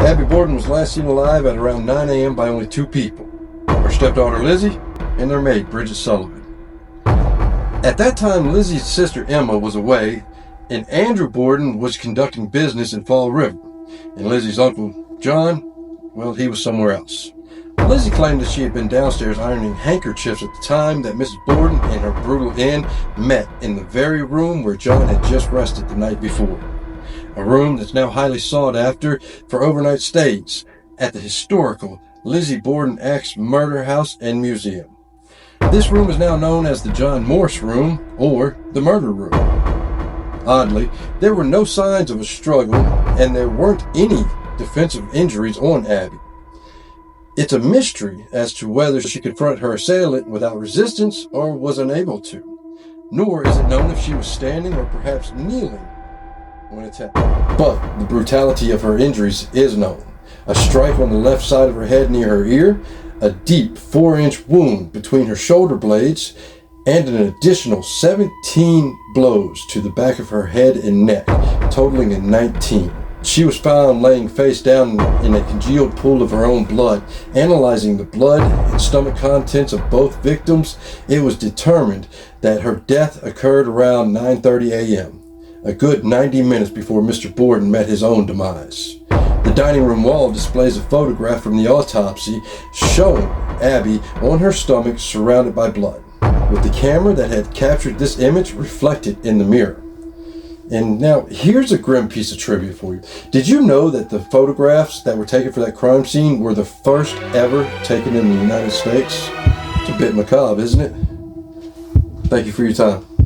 Abby Borden was last seen alive at around 9 a.m. by only two people, her stepdaughter Lizzie and their maid Bridget Sullivan. At that time, Lizzie's sister Emma was away, and Andrew Borden was conducting business in Fall River, and Lizzie's uncle John, well, he was somewhere else. Lizzie claimed that she had been downstairs ironing handkerchiefs at the time that Mrs. Borden and her brutal end met in the very room where John had just rested the night before. A room that's now highly sought after for overnight stays at the historical Lizzie Borden Axe Murder House and Museum. This room is now known as the John Morse Room or the Murder Room. Oddly, there were no signs of a struggle and there weren't any defensive injuries on Abby. It's a mystery as to whether she confronted her assailant without resistance or was unable to. Nor is it known if she was standing or perhaps kneeling when attacked. But the brutality of her injuries is known. A strike on the left side of her head near her ear, a deep 4-inch wound between her shoulder blades, and an additional 17 blows to the back of her head and neck, totaling in 19. She was found laying face down in a congealed pool of her own blood. Analyzing the blood and stomach contents of both victims, it was determined that her death occurred around 9:30 a.m., a good 90 minutes before Mr. Borden met his own demise. The dining room wall displays a photograph from the autopsy showing Abby on her stomach surrounded by blood, with the camera that had captured this image reflected in the mirror. And now, here's a grim piece of trivia for you. Did you know that the photographs that were taken for that crime scene were the first ever taken in the United States? It's a bit macabre, isn't it? Thank you for your time.